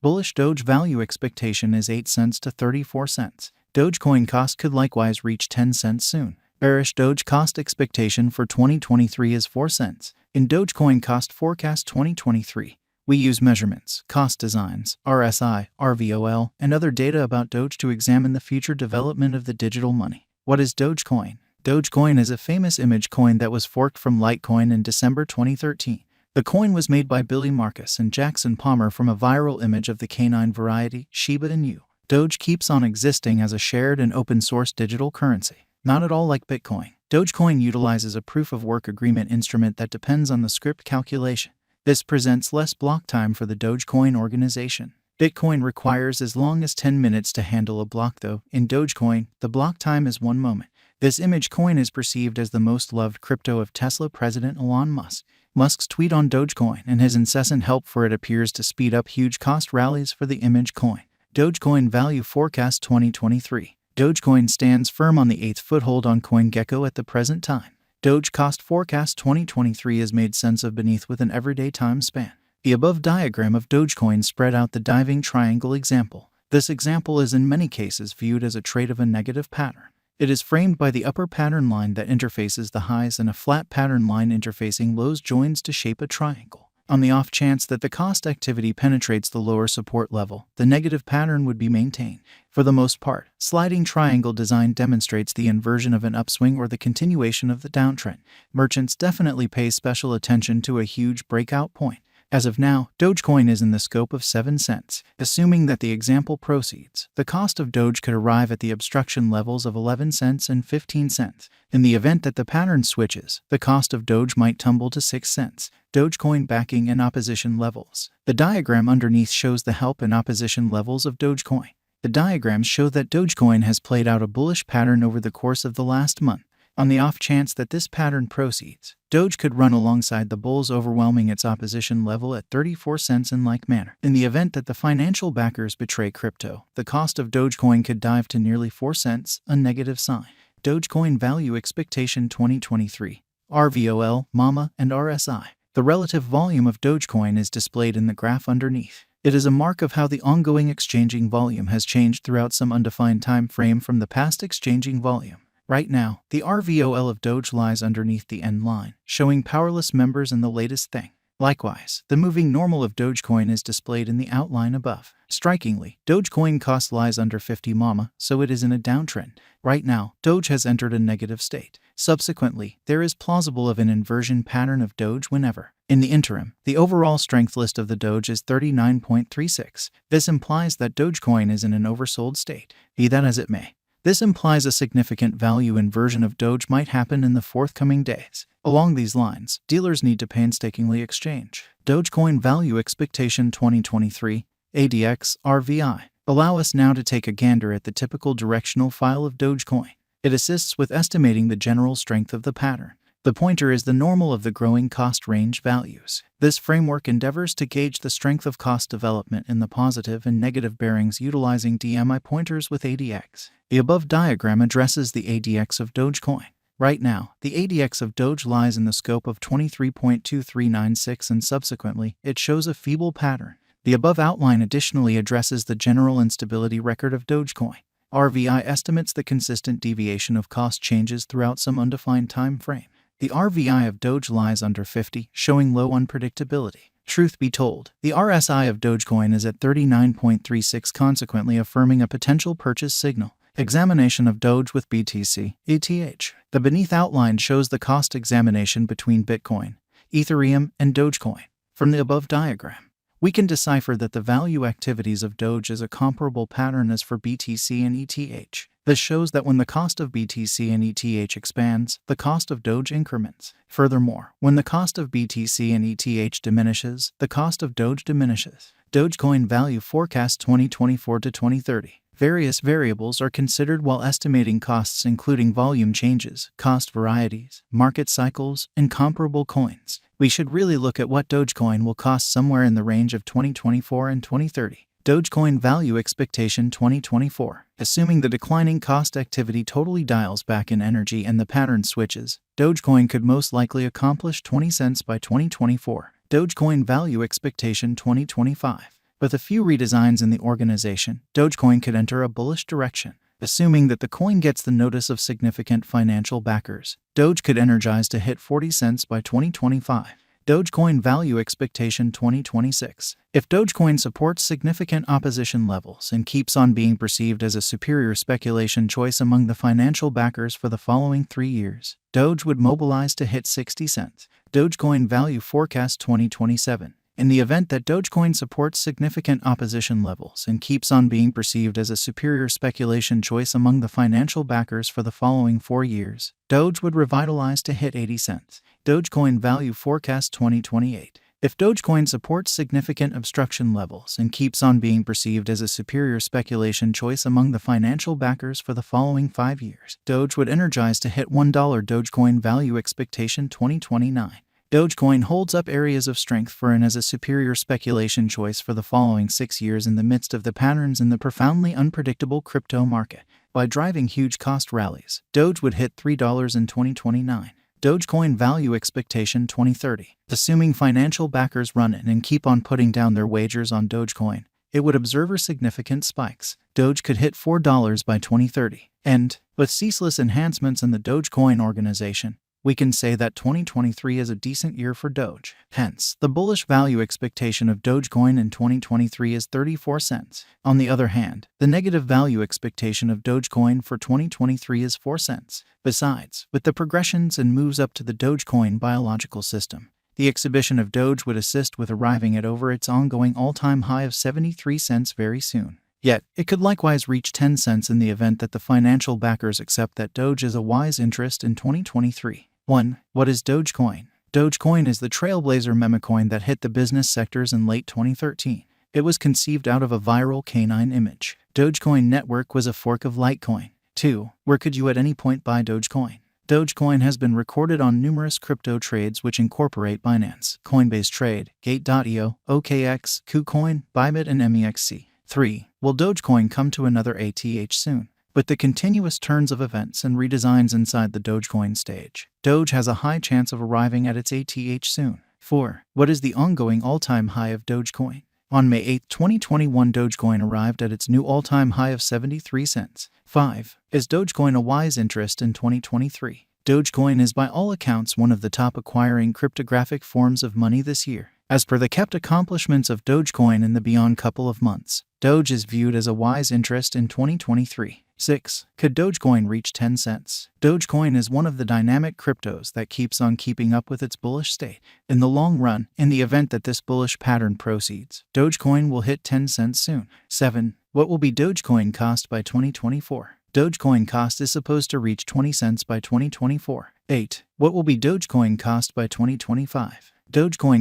Bullish Doge value expectation is 8 cents to 34 cents. Dogecoin cost could likewise reach 10 cents soon. Bearish Doge cost expectation for 2023 is 4 cents. In Dogecoin cost forecast 2023, we use measurements, cost designs, RSI, RVOL, and other data about Doge to examine the future development of the digital money. What is Dogecoin? Dogecoin is a famous image coin that was forked from Litecoin in December 2013. The coin was made by Billy Marcus and Jackson Palmer from a viral image of the canine variety, Shiba Inu. Doge keeps on existing as a shared and open-source digital currency. Not at all like Bitcoin. Dogecoin utilizes a proof-of-work agreement instrument that depends on the script calculation. This presents less block time for the Dogecoin organization. Bitcoin requires as long as 10 minutes to handle a block though. In Dogecoin, the block time is 1 moment. This image coin is perceived as the most loved crypto of Tesla president Elon Musk. Musk's tweet on Dogecoin and his incessant help for it appears to speed up huge cost rallies for the image coin. Dogecoin value forecast 2023. Dogecoin stands firm on the 8th foothold on CoinGecko at the present time. Doge cost forecast 2023 is made sense of beneath with an everyday time span. The above diagram of Dogecoin spread out the diving triangle example. This example is in many cases viewed as a trait of a negative pattern. It is framed by the upper pattern line that interfaces the highs and a flat pattern line interfacing lows joins to shape a triangle. On the off chance that the cost activity penetrates the lower support level, the negative pattern would be maintained. For the most part, sliding triangle design demonstrates the inversion of an upswing or the continuation of the downtrend. Merchants definitely pay special attention to a huge breakout point. As of now, Dogecoin is in the scope of 7 cents. Assuming that the example proceeds, the cost of Doge could arrive at the obstruction levels of 11 cents and 15 cents. In the event that the pattern switches, the cost of Doge might tumble to 6 cents. Dogecoin backing and opposition levels. The diagram underneath shows the help and opposition levels of Dogecoin. The diagrams show that Dogecoin has played out a bullish pattern over the course of the last month. On the off chance that this pattern proceeds, Doge could run alongside the bulls, overwhelming its opposition level at 34 cents in like manner. In the event that the financial backers betray crypto, the cost of Dogecoin could dive to nearly 4 cents, a negative sign. Dogecoin value expectation 2023. RVOL, MAMA, and RSI. The relative volume of Dogecoin is displayed in the graph underneath. It is a mark of how the ongoing exchanging volume has changed throughout some undefined time frame from the past exchanging volume. Right now, the RVOL of Doge lies underneath the end line, showing powerless members in the latest thing. Likewise, the moving normal of Dogecoin is displayed in the outline above. Strikingly, Dogecoin cost lies under 50 MAMA, so it is in a downtrend. Right now, Doge has entered a negative state. Subsequently, there is plausible of an inversion pattern of Doge whenever. In the interim, the overall strength list of the Doge is 39.36. This implies that Dogecoin is in an oversold state. Be that as it may, this implies a significant value inversion of Doge might happen in the forthcoming days. Along these lines, dealers need to painstakingly exchange. Dogecoin value expectation 2023, ADX, RVI. Allow us now to take a gander at the typical directional file of Dogecoin. It assists with estimating the general strength of the pattern. The pointer is the normal of the growing cost range values. This framework endeavors to gauge the strength of cost development in the positive and negative bearings utilizing DMI pointers with ADX. The above diagram addresses the ADX of Dogecoin. Right now, the ADX of Doge lies in the scope of 23.2396 and subsequently, it shows a feeble pattern. The above outline additionally addresses the general instability record of Dogecoin. RVI estimates the consistent deviation of cost changes throughout some undefined time frame. The RVI of Doge lies under 50, showing low unpredictability. Truth be told, the RSI of Dogecoin is at 39.36, consequently affirming a potential purchase signal. Examination of Doge with BTC, ETH. The beneath outline shows the cost examination between Bitcoin, Ethereum, and Dogecoin. From the above diagram, we can decipher that the value activities of Doge is a comparable pattern as for BTC and ETH. This shows that when the cost of BTC and ETH expands, the cost of Doge increments. Furthermore, when the cost of BTC and ETH diminishes, the cost of Doge diminishes. Dogecoin value forecast 2024 to 2030. Various variables are considered while estimating costs, including volume changes, cost varieties, market cycles, and comparable coins. We should really look at what Dogecoin will cost somewhere in the range of 2024 and 2030. Dogecoin value expectation 2024. Assuming the declining cost activity totally dials back in energy and the pattern switches, Dogecoin could most likely accomplish 20 cents by 2024. Dogecoin value expectation 2025. With a few redesigns in the organization, Dogecoin could enter a bullish direction. Assuming that the coin gets the notice of significant financial backers, Doge could energize to hit 40 cents by 2025. Dogecoin Value Expectation 2026. If Dogecoin supports significant opposition levels and keeps on being perceived as a superior speculation choice among the financial backers for the following 3 years, Doge would mobilize to hit 60 cents. Dogecoin Value Forecast 2027. In the event that Dogecoin supports significant opposition levels and keeps on being perceived as a superior speculation choice among the financial backers for the following 4 years, Doge would revitalize to hit 80 cents. Dogecoin Value Forecast 2028. If Dogecoin supports significant obstruction levels and keeps on being perceived as a superior speculation choice among the financial backers for the following 5 years, Doge would energize to hit $1. Dogecoin Value Expectation 2029. Dogecoin holds up areas of strength for and as a superior speculation choice for the following 6 years in the midst of the patterns in the profoundly unpredictable crypto market. By driving huge cost rallies, Doge would hit $3 in 2029. Dogecoin Value Expectation 2030. Assuming financial backers run in and keep on putting down their wagers on Dogecoin, it would observe significant spikes. Doge could hit $4 by 2030. And, with ceaseless enhancements in the Dogecoin organization, we can say that 2023 is a decent year for Doge. Hence, the bullish value expectation of Dogecoin in 2023 is 34 cents. On the other hand, the negative value expectation of Dogecoin for 2023 is 4 cents. Besides, with the progressions and moves up to the Dogecoin biological system, the exhibition of Doge would assist with arriving at over its ongoing all-time high of 73 cents very soon. Yet, it could likewise reach 10 cents in the event that the financial backers accept that Doge is a wise interest in 2023. 1. What is Dogecoin? Dogecoin is the trailblazer memecoin that hit the business sectors in late 2013. It was conceived out of a viral canine image. Dogecoin network was a fork of Litecoin. 2. Where could you at any point buy Dogecoin? Dogecoin has been recorded on numerous crypto trades which incorporate Binance, Coinbase Trade, Gate.io, OKX, KuCoin, Bybit, and MEXC. 3. Will Dogecoin come to another ATH soon? With the continuous turns of events and redesigns inside the Dogecoin stage, Doge has a high chance of arriving at its ATH soon. 4. What is the ongoing all-time high of Dogecoin? On May 8, 2021, Dogecoin arrived at its new all-time high of 73 cents. 5. Is Dogecoin a wise interest in 2023? Dogecoin is by all accounts one of the top acquiring cryptographic forms of money this year. As per the kept accomplishments of Dogecoin in the beyond couple of months, Doge is viewed as a wise interest in 2023. 6. Could Dogecoin reach 10 cents? Dogecoin is one of the dynamic cryptos that keeps on keeping up with its bullish state. In the long run, in the event that this bullish pattern proceeds, Dogecoin will hit 10 cents soon. 7. What will be Dogecoin cost by 2024? Dogecoin cost is supposed to reach 20 cents by 2024. 8. What will be Dogecoin cost by 2025? Dogecoin